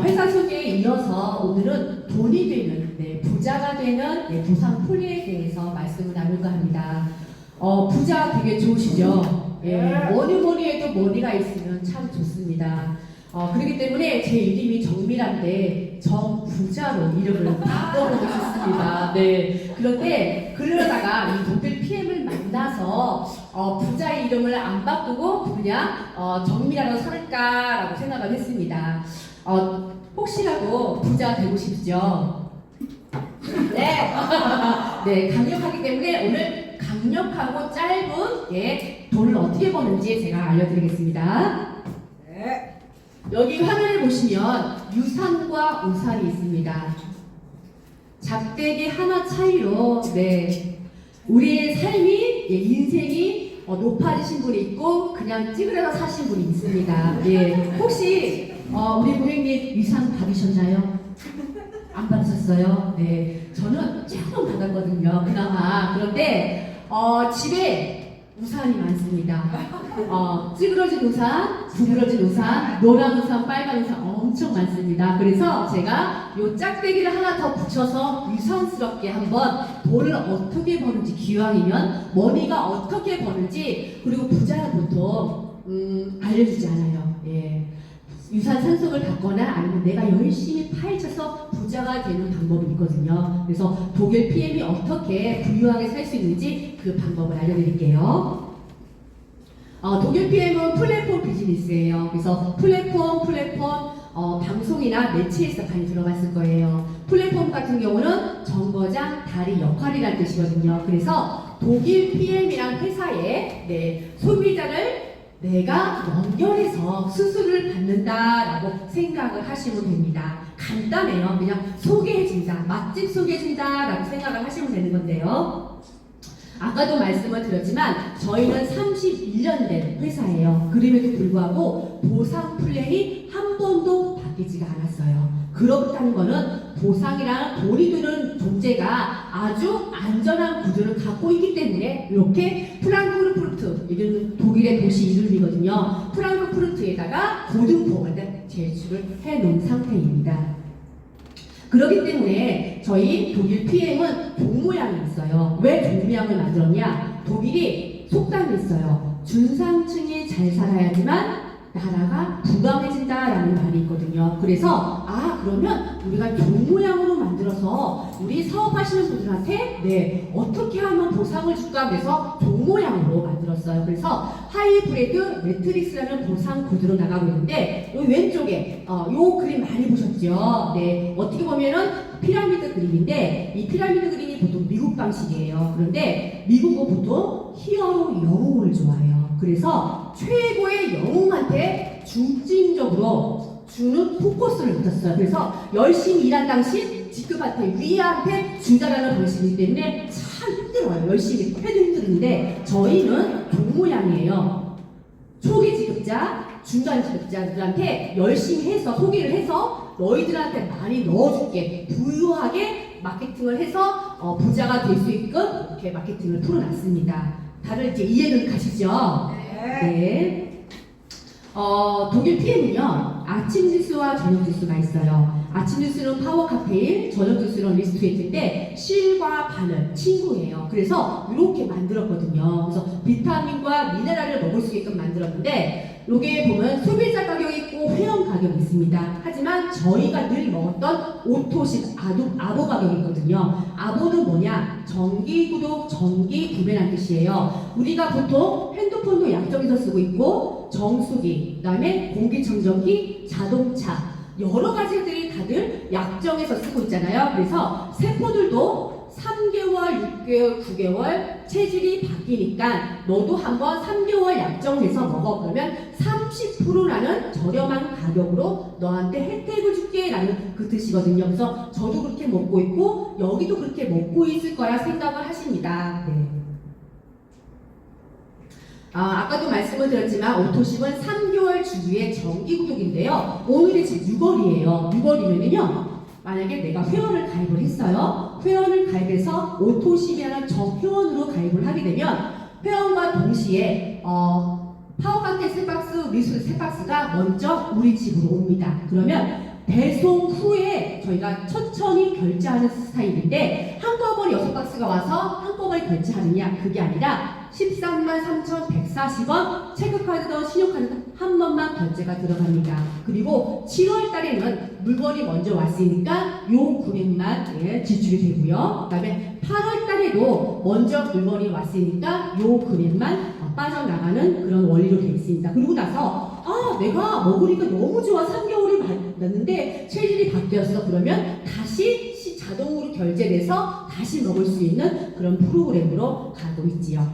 회사 소개에 이어서 오늘은 돈이 되는, 부자가 되는 보상 풀이에 대해서 말씀을 나눌까 합니다. 부자 되게 좋으시죠? 뭐니 해도 머리가 있으면 참 좋습니다. 그렇기 때문에 제 이름이 정미란데 정부자로 이름을 바꿔보고 싶습니다. 네. 그런데 그러다가 이 독일 PM을 만나서 부자의 이름을 안 바꾸고 그냥 정미란으로 살까라고 생각을 했습니다. 혹시라도 부자 되고 싶죠? 네. 네, 강력하기 때문에 오늘 강력하고 짧은 돈을 어떻게 버는지 제가 알려드리겠습니다. 네. 여기 화면을 보시면 유산과 우산이 있습니다. 작대기 하나 차이로 우리의 삶이 인생이 높아지신 분이 있고 그냥 찌그러져 사신 분이 있습니다. 혹시 우리 고객님 유산 받으셨나요? 안 받으셨어요? 네, 저는 조금 받았거든요. 그나마. 그런데 집에 우산이 많습니다. 찌그러진 우산, 구부러진 우산, 노란 우산, 빨간 우산 엄청 많습니다. 그래서 제가 요 짝대기를 하나 더 붙여서 유산스럽게 한번 돈을 어떻게 버는지, 기왕이면 머니가 어떻게 버는지, 그리고 부자는 보통 알려주지 않아요. 유산 상속을 받거나 아니면 내가 열심히 파헤쳐서 부자가 되는 방법이 있거든요. 그래서 독일 PM이 어떻게 부유하게 살 수 있는지 그 방법을 알려드릴게요. 독일 PM은 플랫폼 비즈니스예요. 그래서 플랫폼, 방송이나 매체에서 많이 들어봤을 거예요. 플랫폼 같은 경우는 정거장, 다리 역할이라는 뜻이거든요. 그래서 독일 PM이란 회사에 소비자를 내가 연결해서 수수료를 받는다라고 생각을 하시면 됩니다. 간단해요. 그냥 소개해준다, 맛집 소개해준다라고 생각을 하시면 되는 건데요. 아까도 말씀을 드렸지만 저희는 31년 된 회사예요. 그럼에도 불구하고 보상 플랜이 한 번도 바뀌지가 않았어요. 그렇다는 거는 보상이랑 돈이 드는 존재가 아주 안전한 구조를 갖고 있기 때문에 이렇게 프랑크푸르트, 이런 독일의 도시 이름이거든요. 프랑크푸르트에다가 고등보험을 제출을 해놓은 상태입니다. 그렇기 때문에 저희 독일 PM은 종 모양이 있어요. 왜 종 모양을 만들었냐? 독일이 속담이 있어요. 중산층이 잘 살아야지만 나라가 부강해진다라는 말이 있거든요. 그래서 그러면 우리가 종 모양으로 만들어서 우리 사업하시는 분들한테 어떻게 하면 보상을 줄까 그래서 종 모양으로 만들었어요. 그래서 하이브레드 매트릭스라는 보상 구조로 나가고 있는데 여기 왼쪽에 요 그림 많이 보셨죠? 어떻게 보면은 피라미드 그림인데 이 피라미드 그림이 보통 미국 방식이에요. 그런데 미국은 보통 히어로 영웅을 좋아해요. 그래서 최고의 영웅한테 중점적으로 주는 포커스를 붙였어요. 그래서 열심히 일한 당시 직급한테 위한테 준다라는 방식이기 때문에 참 힘들어요. 열심히 해도 힘드는데 저희는 종 모양이에요. 초기 직급자, 중간 직급자들한테 열심히 해서 소개를 해서 너희들한테 많이 넣어줄게, 부유하게 마케팅을 해서 부자가 될 수 있게끔 이렇게 마케팅을 풀어놨습니다. 다들 이제 이해는 가시죠? 네. 독일 PM은요, 아침 주스와 저녁 주스가 있어요. 아침 주스는 파워 카페인, 저녁 주스는 리스트웨이트인데 실과 바늘, 친구예요. 그래서 이렇게 만들었거든요. 그래서 비타민과 미네랄을 먹을 수 있게끔 만들었는데 여기에 보면 소비자 가격이 있고 회원 가격이 있습니다. 하지만 저희가 늘 먹었던 오토식 아보 가격이 있거든요. 아보는 뭐냐? 정기 구독, 정기 구매라는 뜻이에요. 우리가 보통 핸드폰도 약정에서 쓰고 있고 정수기, 그 다음에 공기청정기, 자동차 여러 가지들이 다들 약정에서 쓰고 있잖아요. 그래서 세포들도 3개월, 6개월, 9개월 체질이 바뀌니까 너도 한번 3개월 약정해서 먹어. 그러면 30%라는 저렴한 가격으로 너한테 혜택을 줄게 라는 그 뜻이거든요. 그래서 저도 그렇게 먹고 있고 여기도 그렇게 먹고 있을 거라 생각을 하십니다. 아까도 말씀을 드렸지만 오토십은 3개월 주기의 정기구독인데요. 오늘이 지금 6월이에요. 6월이면요. 만약에 내가 회원을 가입을 했어요. 회원을 가입해서 오토십이라는 정회원으로 가입을 하게 되면 회원과 동시에 파워bank 세 박스, 리술 세 박스가 먼저 우리 집으로 옵니다. 그러면 배송 후에 저희가 천천히 결제하는 스타일인데 한꺼번에 6박스가 와서 한꺼번에 결제하느냐 그게 아니라 133,140원 체크카드든 신용카드든 한 번만 결제가 들어갑니다. 그리고 7월 달에는 물건이 먼저 왔으니까 요 금액만 지출이 되고요. 그 다음에 8월 달에도 먼저 물건이 왔으니까 요 금액만 빠져나가는 그런 원리로 되어 있습니다. 그리고 나서 내가 먹으니까 너무 좋아 3개월이 났는데 체질이 바뀌었어 그러면 다시 자동으로 결제돼서 다시 먹을 수 있는 그런 프로그램으로 가고 있지요.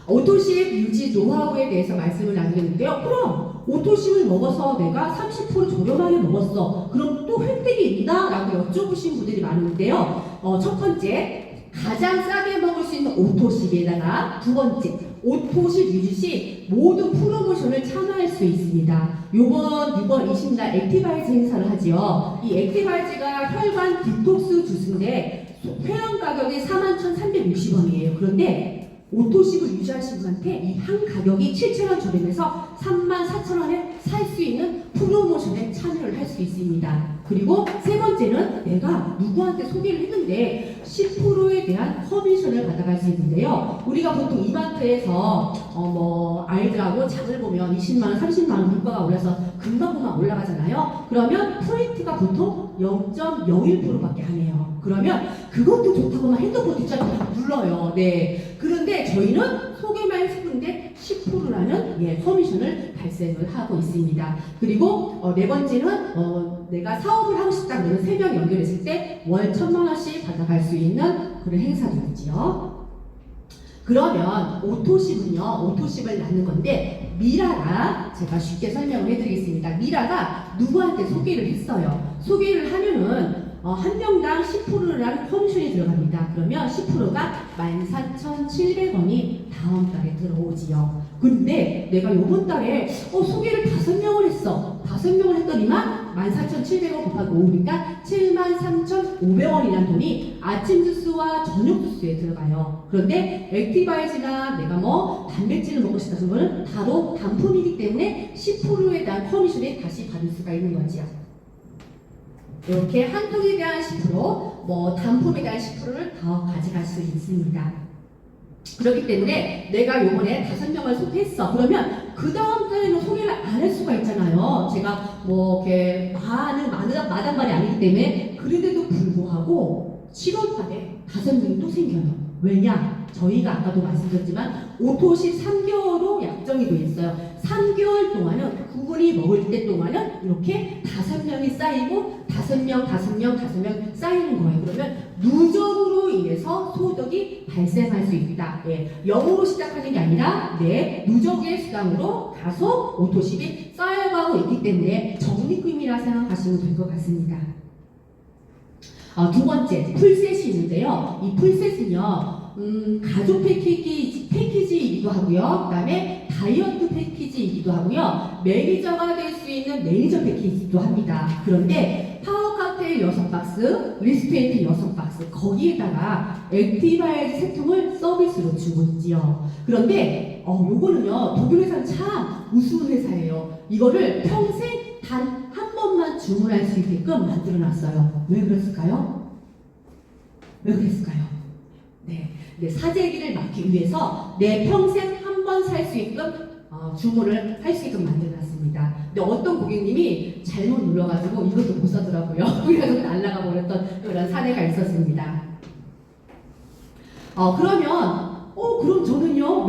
오토십 유지 노하우에 대해서 말씀을 나누겠는데요. 그럼 오토십을 먹어서 내가 30% 저렴하게 먹었어. 그럼 또 혜택이 있나? 라고 여쭤보신 분들이 많은데요. 첫 번째, 가장 싸게 먹을 수 있는 오토십에다가 두 번째, 오토십 유지 시 모든 프로모션을 참여할 수 있습니다. 요번 6월 20일 액티바이즈 행사를 하지요. 이 액티바이즈가 혈관 디톡스 주스인데 회원 가격이 41,360원이에요. 그런데 오토십을 유지하신 분한테 이 한 가격이 7,000원 저렴해서 34,000원에 살 수 있는 프로모션에 참여를 할 수 있습니다. 그리고 세 번째는 내가 누구한테 소개를 했는데 10%에 대한 커미션을 받아갈 수 있는데요. 우리가 보통 이마트에서 아이들하고 장을 보면 20만원, 30만원 물가가 올라서 금방 올라가잖아요. 그러면 포인트가 보통 0.01%밖에 안 해요. 그러면 그것도 좋다고만 핸드폰 뒷자리 눌러요. 네. 그런데 저희는 소개만 했는데 10%라는 커미션을 발생을 하고 있습니다. 그리고 네 번째는 내가 사업을 하고 싶다 그러면 3명 연결했을 때 월 1,000만원씩 받아갈 수 있는 그런 행사도 있지요. 그러면 오토십을 낳는 건데 미라가 제가 쉽게 설명을 해드리겠습니다. 미라가 누구한테 소개를 했어요. 소개를 하면은 한 명당 10%라는 커미션이 들어갑니다. 그러면 10%가 14,700원이 다음 달에 들어오지요. 근데 내가 요번 달에 소개를 5명을 했어. 5명을 했더니만 14,700원 곱하기 5니까 73,500원이라는 돈이 아침 주스와 저녁 주스에 들어가요. 그런데 액티바이즈나 내가 단백질을 먹고 싶다는 거는 바로 단품이기 때문에 10%에 대한 커미션을 다시 받을 수가 있는 거지요. 이렇게 한통에 대한 10%, 단품에 대한 10%를 더 가져갈 수 있습니다. 그렇기 때문에 내가 요번에 5명을 소개했어. 그러면 그 다음 달에는 소개를 안 할 수가 있잖아요. 제가 이렇게 마당발이 아니기 때문에 그런데도 불구하고 7월 달에 5명이 또 생겨요. 왜냐? 저희가 아까도 말씀드렸지만 오토십 3개월로 약정이 되어 있어요. 3개월 동안은 그분이 먹을 때 동안은 이렇게 5명이 쌓이고 5명 쌓이는 거예요. 그러면 누적으로 인해서 소득이 발생할 수 있다. 0으로 시작하는 게 아니라 누적의 수당으로 다소 오토십이 쌓여가고 있기 때문에 적립금이라 생각하시면 될 것 같습니다. 두 번째, 풀셋이 있는데요. 이 풀셋은요, 가족 패키지이기도 하고요. 그 다음에 다이어트 패키지이기도 하고요. 매니저가 될 수 있는 매니저 패키지도 합니다. 그런데 파워칵테일 6박스, 리스트엔트 6박스, 거기에다가 액티바이즈 3통을 서비스로 주고 있지요. 그런데 요거는요, 독일 회사는 참 우스운 회사예요. 이거를 평생 단 한 번만 주문할 수 있게끔 만들어놨어요. 왜 그랬을까요? 네, 사재기를 막기 위해서 내 평생 한 번 살 수 있게끔 주문을 할 수 있게끔 만들어놨습니다. 근데 어떤 고객님이 잘못 눌러가지고 이것도 못 사더라고요. 그래서 날라가 버렸던 그런 사례가 있었습니다. 그럼 저는요,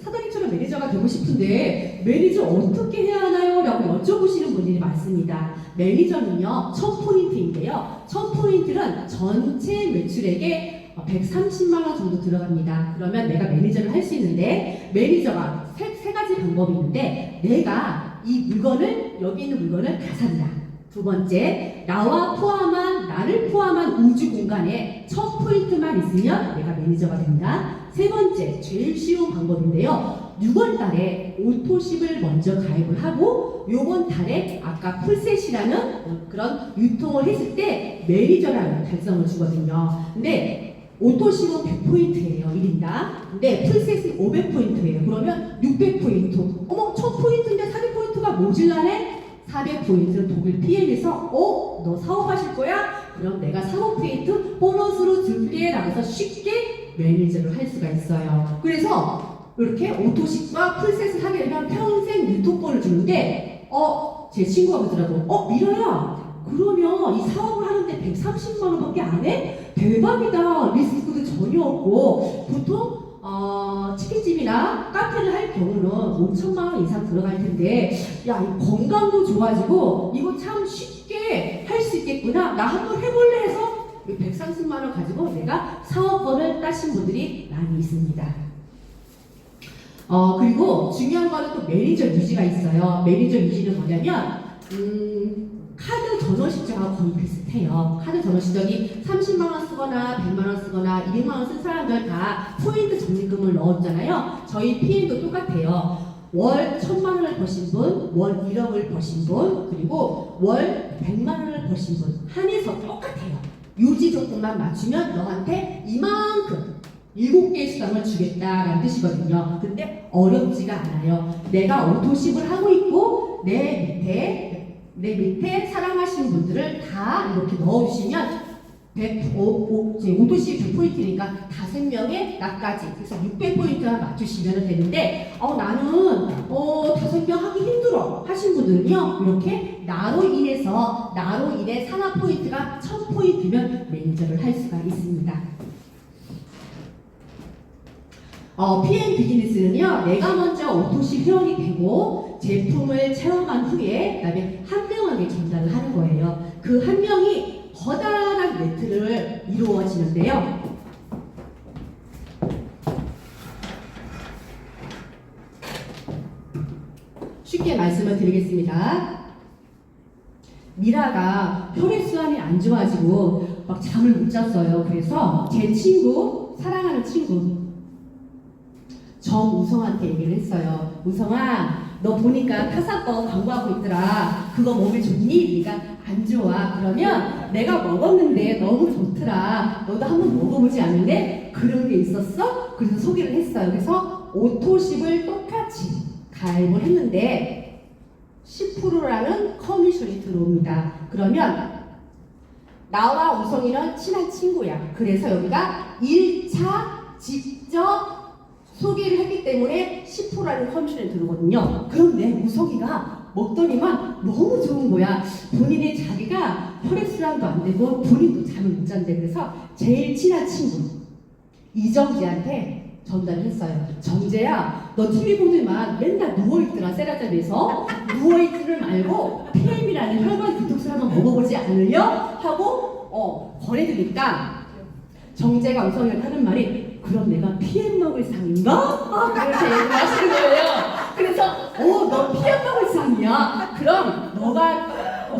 사장님처럼 매니저가 되고 싶은데 매니저 어떻게 해야 하나요? 라고 여쭤보시는 분들이 많습니다. 매니저는요, 1000포인트인데요. 1000포인트는 전체 매출액의 130만원 정도 들어갑니다. 그러면 내가 매니저를 할 수 있는데, 매니저가 세 가지 방법이 있는데, 내가 이 물건을, 여기 있는 물건을 다 산다. 두 번째, 나를 포함한 우주 공간에 1000포인트만 있으면 내가 매니저가 된다. 세 번째, 제일 쉬운 방법인데요. 6월 달에 오토십을 먼저 가입을 하고 요번 달에 아까 풀셋이라는 그런 유통을 했을 때 매니저라는 달성을 주거든요. 근데 오토십은 100포인트예요. 1인당. 근데 풀셋은 500포인트예요. 그러면 600포인트. 1000포인트인데 400포인트가 모질라네? 400포인트 독일 PM에서 너 사업하실 거야? 그럼 내가 400포인트 보너스로 줄게 라고 해서 쉽게 매니저를 할 수가 있어요. 그래서 이렇게 오토식과 풀셋을 하게 되면 평생 유통권을 주는데 제 친구가 그러더라고. 미라야, 그러면 이 사업을 하는데 130만 원밖에 안 해? 대박이다. 리스크도 전혀 없고 보통 치킨집이나 카페를 할 경우는 5천만 원 이상 들어갈 텐데, 야, 건강도 좋아지고 이거 참 쉽게 할 수 있겠구나. 나 한번 해볼래 해서 130만 원 가지고 내가 사업권을 따신 분들이 많이 있습니다. 그리고 중요한 거는 또 매니저 유지가 있어요. 매니저 유지는 뭐냐면 카드 전원 시점하고 거의 비슷해요. 카드 전원 시점이 30만 원 쓰거나 100만 원 쓰거나 200만 원 쓴 사람들 다 포인트 적립금을 넣었잖아요. 저희 PM도 똑같아요. 월 1000만 원을 버신 분, 월 1억을 버신 분, 그리고 월 100만 원을 버신 분 한해서 똑같아요. 유지 조건만 맞추면 너한테 이만큼 7개의 수당을 주겠다라는 뜻이거든요. 근데 어렵지가 않아요. 내가 오토십을 하고 있고 내 밑에 사랑하시는 분들을 다 이렇게 넣어주시면 오토십 100포인트니까 5명에 나까지, 그래서 600포인트만 맞추시면 되는데 나는 5명 하기 힘들어 하신 분들은요, 이렇게 나로 인해 산업 포인트가 1000포인트면 매니저를 할 수가 있습니다. PM 비즈니스는요, 내가 먼저 오토십 회원이 되고 제품을 체험한 후에 그다음에 한 명에게 전달을 하는 거예요. 그 한 명이 커다란 네트를 이루어지는데요. 쉽게 말씀을 드리겠습니다. 미라가 혈액순환이 안 좋아지고 막 잠을 못 잤어요. 그래서 제 친구, 사랑하는 친구 정우성한테 얘기를 했어요. 우성아, 너 보니까 타사거 광고하고 있더라. 그거 먹이 좋니? 네가 안 좋아. 그러면 내가 먹었는데 너무 좋더라. 너도 한번 먹어보지 않을래? 그런 게 있었어? 그래서 소개를 했어요. 그래서 오토십을 똑같이 가입을 했는데 10%라는 커미션이 들어옵니다. 그러면 나와 우성이는 친한 친구야. 그래서 여기가 1차 직접 소개를 했기 때문에 10%라는 커미션이 들어오거든요. 그런데 우성이가 먹더니만 너무 좋은 거야. 본인이 자기가 혈액순환도 안 되고 본인도 잠을 못 잔대. 그래서 제일 친한 친구 이정재한테 전달을 했어요. 정재야, 너 TV 보더만 맨날 누워있더라. 세라자리에서 누워있지를 말고 PM이라는 혈관 디톡스 한번 먹어보지 않으려? 하고 권해드니까 정재가 우성이한테 하는 말이, 그럼 내가 PM 먹을 상인가? 그렇게 얘기하시는 거예요. 그래서 너 PM 먹을 상이야. 그럼 너가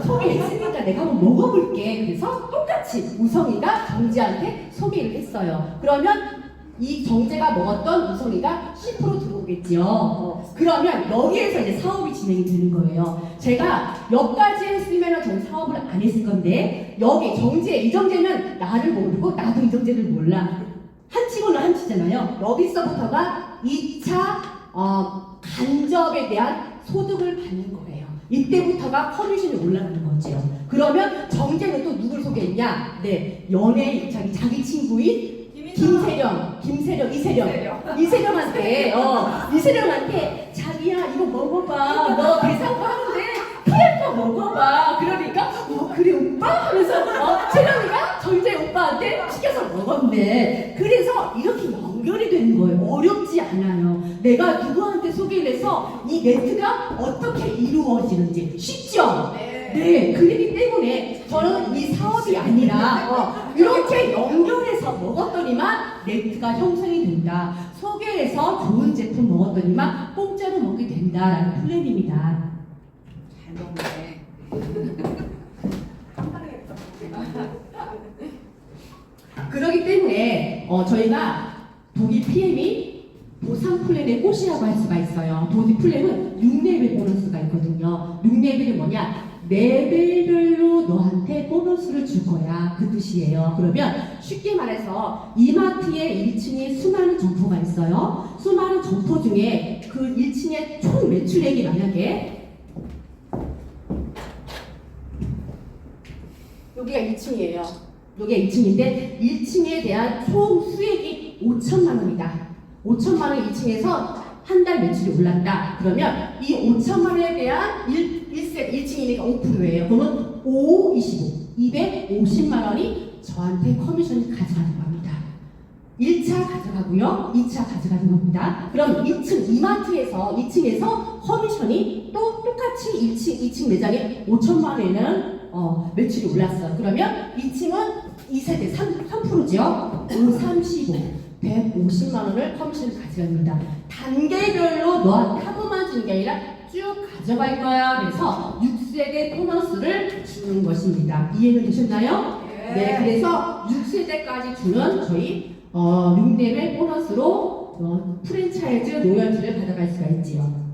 소개했으니까 내가 한번 먹어볼게. 그래서 똑같이 우성이가 정재한테 소개를 했어요. 그러면 이 정재가 먹었던 우성이가 10% 들어오겠지요. 그러면 여기에서 이제 사업이 진행이 되는 거예요. 제가 여기까지 했으면 전 사업을 안 했을 건데, 여기 이정재는 나를 모르고 나도 이정재를 몰라. 한 치고는 한 치잖아요. 여기서부터가 2차 간접에 대한 소득을 받는 거예요. 이때부터가 커미션이 올라가는 거죠. 그러면 정재는 또 누굴 소개했냐? 네, 연예인 자기 친구인 이세령한테 자기야 이거 먹어봐. 너 대상포 하는데 PM도 먹어봐. 그러니까 그래 오빠? 하면서 세령이가 정재 오빠한테 시켜서 먹었네. 그래서 이렇게 연결이 되는 거예요. 어렵지 않아요. 내가 누구한테 소개를 해서 이 네트가 어떻게 이루어지는지 쉽죠? 네, 그렇기 때문에 저는 이 사업이 아니라 이렇게 연결해서 먹었더니만 네트가 형성이 된다. 소개해서 좋은 제품 먹었더니만 공짜로 먹게 된다라는 플랜입니다. 잘 먹네. 그렇기 때문에 저희가 독일 PM이 보상 플랜의 꽃이라고 할 수가 있어요. 독일 플랜은 6레벨 보너스가 있거든요. 6레벨이 뭐냐? 레벨별로 너한테 보너스를 줄 거야. 그 뜻이에요. 그러면 쉽게 말해서 이마트에 1층에 수많은 점포가 있어요. 수많은 점포 중에 그 1층의 총 매출액이 만약에 여기가 2층이에요. 여기가 2층인데 1층에 대한 총 수익이 5천만 원이다. 5천만 원 2층에서 한 달 매출이 올랐다. 그러면 이 5천만 원에 대한 1층이니까 5%예요. 그러면 5, 25, 250만 원이 저한테 커미션이 가져가는 겁니다. 1차 가져가고요. 2차 가져가는 겁니다. 그럼 2층 이마트에서 2층에서 커미션이 또 똑같이 2층 매장에 5천만 원에는 매출이 올랐어요. 그러면 2층은 2세대 3%죠. 5, 35, 150만 원을 커미션을 가져갑니다. 단계별로 너한테 한 번만 주는 게 아니라 쭉 가져갈 거야. 그래서 6세대 보너스를 주는 것입니다. 이해는 되셨나요? 네. 그래서 6세대까지 주는 저희 융댐의 보너스로 프랜차이즈 로열티를 받아갈 수가 있지요.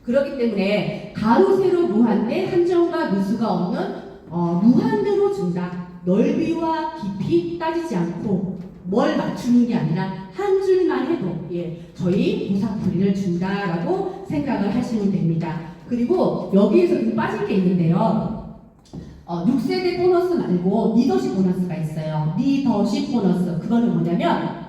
그렇기 때문에 가로 세로 무한대 한정과 누수가 없는 무한대로 준다. 넓이와 깊이 따지지 않고 뭘 맞추는 게 아니라 한 줄만 해도 저희 보상풀이를 준다라고 생각을 하시면 됩니다. 그리고 여기에서 좀 빠질 게 있는데요. 6세대 보너스 말고 리더십 보너스가 있어요. 리더십 보너스. 그거는 뭐냐면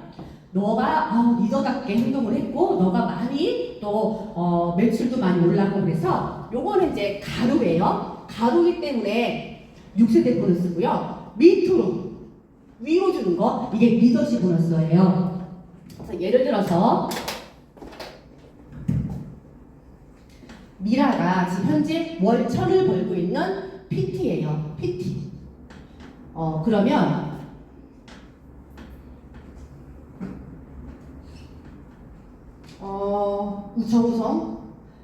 너가 리더답게 행동을 했고 너가 많이 또 매출도 많이 올라가고 그래서 요거는 이제 가로예요. 가로이기 때문에 6세대 보너스고요. 밑으로 위로 주는 거 이게 리더십 보너스예요. 그래서 예를 들어서 미라가 지금 현재 월 1,000을 벌고 있는 PT예요. PT. 그러면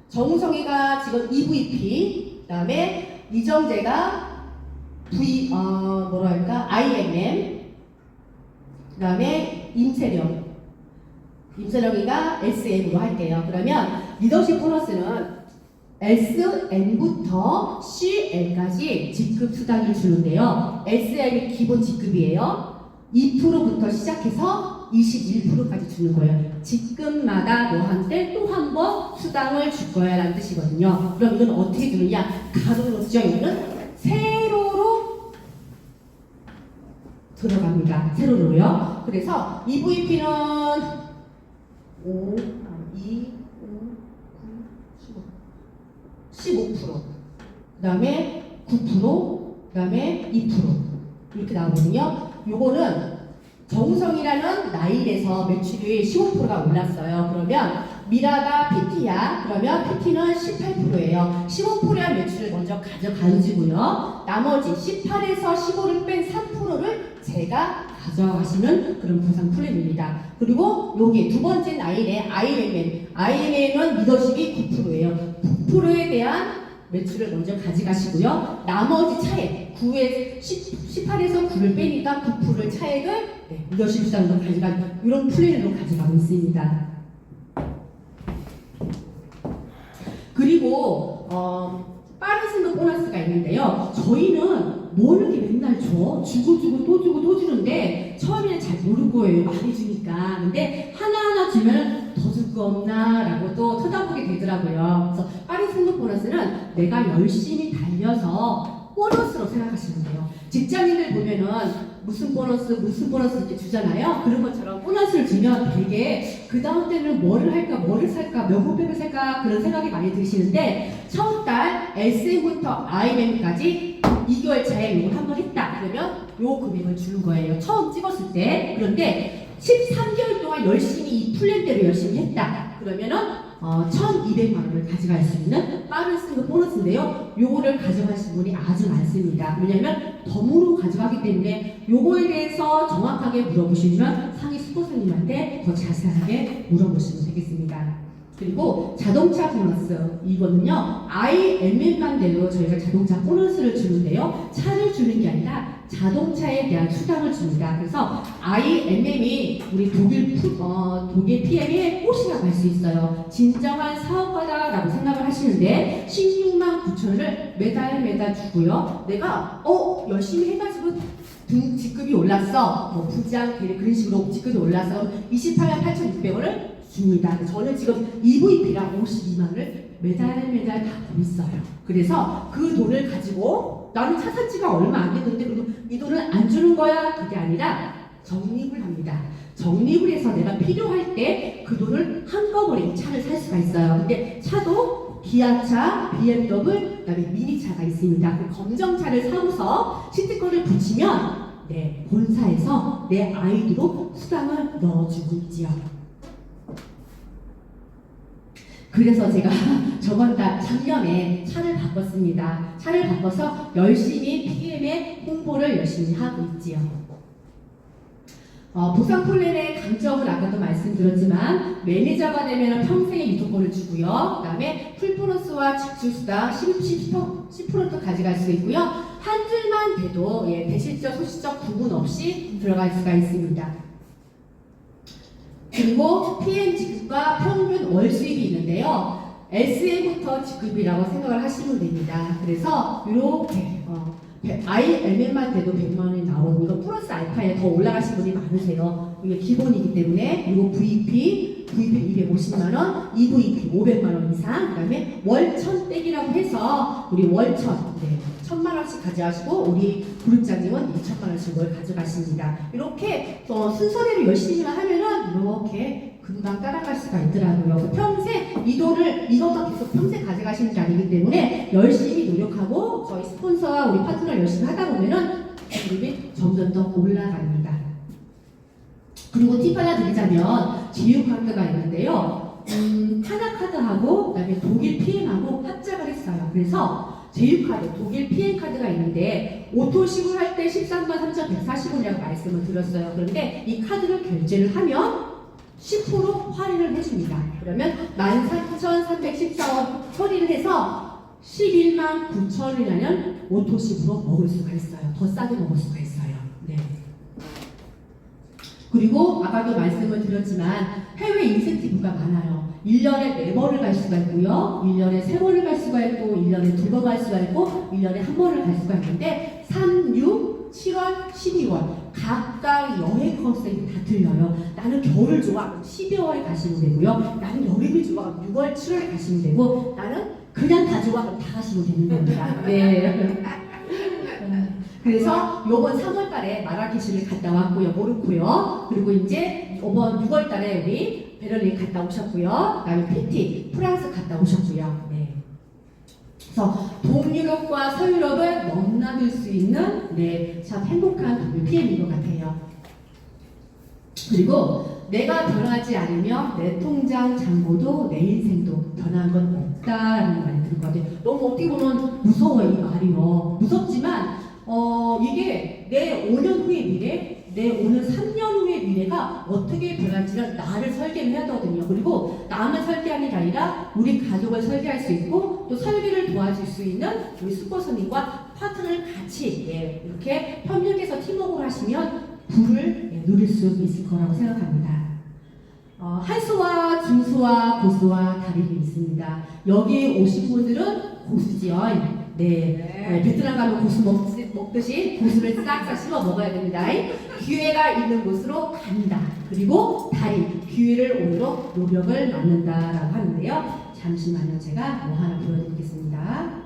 정우성이가 지금 EVP, 그다음에 이정재가 IMM, 그다음에 임세령이가 SM으로 할게요. 그러면 리더십 보너스는 SM부터 CL까지 직급 수당을 주는데요. SM이 기본 직급이에요. 2%부터 시작해서 21%까지 주는 거예요. 직급마다 너한테 또 한 번 수당을 줄 거야 라는 뜻이거든요. 그럼 이건 어떻게 주느냐? 가로로 수정이는 세로로 들어갑니다. 세로로요. 그래서 EVP는 5, 2, 15%, 그 다음에 9%, 그 다음에 2% 이렇게 나오거든요. 요거는 정우성이라는 라인에서 매출이 15%가 올랐어요. 그러면 미라가 PT야. 그러면 PT는 18%예요. 15%의 매출을 먼저 가져가지고요. 나머지 18에서 15를 뺀 3%를 제가 가져가시는 그런 보상 플랜입니다. 그리고 여기 두 번째 라인에 IMM은 리더십이 9%예요. 9%에 대한 매출을 먼저 가져가시고요. 나머지 차액 18에서 9를 빼니까 9%의 차액을 리더십 수당으로 가져가는 이런 플랜으로 가져가고 있습니다. 그리고 빠른 승급 보너스가 있는데요. 저희는 뭘 이렇게 맨날 주고 또 주는데 처음에는 잘 모를 거예요. 많이 주니까. 근데 하나하나 주면 더 줄 거 없나 라고 또 쳐다보게 되더라고요. 그래서 빠른 승급 보너스는 내가 열심히 달려서 보너스로 생각하시면 돼요. 직장인들 보면은 무슨 보너스 이렇게 주잖아요. 그런 것처럼 보너스를 주면 되게 그 다음 때는 뭐를 할까, 뭐를 살까, 명품백을 살까 그런 생각이 많이 드시는데 처음 달 SM부터 IMM까지 2개월 차에 이걸 한번 했다. 그러면 요 금액을 주는 거예요. 처음 찍었을 때. 그런데 13개월 동안 열심히 이 플랜대로 열심히 했다. 그러면은 1,200만 원을 가져갈 수 있는 빠른 승급 보너스인데요. 요거를 가져가신 분이 아주 많습니다. 왜냐면 덤으로 가져가기 때문에 요거에 대해서 정확하게 물어보시면 상위 수고사님한테 더 자세하게 물어보시면 되겠습니다. 그리고 자동차 보너스 이거는요 IMM만 돼도 저희가 자동차 보너스를 주는데요 차를 주는 게 아니라 자동차에 대한 수당을 줍니다. 그래서 IMM이 우리 독일 PM의 꽃이라고 할 수 있어요. 진정한 사업가다라고 생각을 하시는데 16만 9천을 매달 주고요. 내가 열심히 해가지고 등 직급이 올랐어. 뭐 부장, 대리 그런 식으로 직급이 올라서 28만 8,600원을 줍니다. 저는 지금 EVP랑 52만을 매달 갖고 있어요. 그래서 그 돈을 가지고 나는 차 산 지가 얼마 안 됐는데 그리고 이 돈을 안 주는 거야? 그게 아니라 적립을 합니다. 적립을 해서 내가 필요할 때 그 돈을 한꺼번에 이 차를 살 수가 있어요. 근데 차도 기아차, BMW, 그다음에 미니차가 있습니다. 그 검정차를 사고서 스티커를 붙이면 본사에서 내 아이디로 수당을 넣어주고 있지요. 그래서 제가 작년에 차를 바꿨습니다. 차를 바꿔서 열심히 PM의 홍보를 열심히 하고 있지요. 보상 플랜의 강점은 아까도 말씀드렸지만 매니저가 되면 평생의 유통권을 주고요. 그 다음에 풀보너스와 직주수당 10% 가져갈 수 있고요. 한 줄만 돼도 대실적, 소실적 구분 없이 들어갈 수가 있습니다. 그리고 PM 직급과 평균 월 수입이 있는데요. SA부터 직급이라고 생각을 하시면 됩니다. 그래서 이렇게 IMM만 돼도 100만 원이 나오고 이거 플러스 알파에 더 올라가신 분이 많으세요. 이게 기본이기 때문에 그리고 VP 250만 원, EVP 500만 원 이상, 그다음에 월천 떼기라고 해서 우리 월천 1,000만 원씩 가져가시고 우리 그룹장님은 2,000만 원씩을 가져가십니다. 이렇게 순서대로 열심히만 하면은 이렇게 금방 따라갈 수가 있더라고요. 평생 이 돈을 이것도 계속 평생 가져가시는 게 아니기 때문에 열심히 노력하고 저희 스폰서와 우리 파트너 열심히 하다 보면은 그룹이 점점 더 올라갑니다. 그리고 팁 하나 드리자면 제휴카드가 있는데요. 하나카드하고 그다음에 독일 PM하고 합작을 했어요. 그래서 제휴카드, 독일 PM카드가 있는데 오토식을 할 때 13만 3,140원이라고 말씀을 드렸어요. 그런데 이 카드를 결제를 하면 10% 할인을 해줍니다. 그러면 13,314원 처리를 해서 11만 9천원이라는 오토식으로 먹을 수가 있어요. 더 싸게 먹을 수가 있어요. 네. 그리고 아까도 말씀을 드렸지만 해외 인센티브가 많아요. 1년에 4번을 갈 수가 있고요. 1년에 3번을 갈 수가 있고 1년에 2번 갈 수가 있고 1년에 1번을 갈 수가 있는데 3, 6, 7월, 12월 각각 여행 컨셉이 다 틀려요. 나는 겨울을 좋아, 12월에 가시면 되고요. 나는 여름을 좋아, 6월, 7월에 가시면 되고 나는 그냥 다 좋아, 그럼 다 가시면 되는 겁니다. 네. 그래서 요번 3월달에 마라케시를 갔다 왔고요, 모로코요. 그리고 이제 이번 6월달에 우리 베를린 갔다 오셨고요. 그다음에 PT 프랑스 갔다 오셨고요. 네. 그래서 동유럽과 서유럽을 넘나들 수 있는 참 행복한 독일 PM인 것 같아요. 그리고 내가 변하지 않으면 내 통장 잔고도 내 인생도 변한 건 없다라는 말이 들었거든요. 너무 어떻게 보면 무서워요, 이 말이요. 무섭지만 이게 내 5년 후의 미래, 내 오는 3년 후의 미래가 어떻게 변할지는 나를 설계를 해야 되거든요. 그리고 나만 설계하는 게 아니라 우리 가족을 설계할 수 있고 또 설계를 도와줄 수 있는 우리 스포서님과 파트너를 같이 이렇게 협력해서 팀워크를 하시면 부를 누릴 수 있을 거라고 생각합니다. 한수와 중수와 고수와 다름이 있습니다. 여기 오신 분들은 고수지요. 베트남 가면 고수 먹듯이 고수를 싹싹 씹어 먹어야 됩니다. 기회가 있는 곳으로 간다. 그리고 다리, 기회를 오므로 노력을 낳는다라고 하는데요. 잠시만요. 제가 뭐 하나 보여드리겠습니다.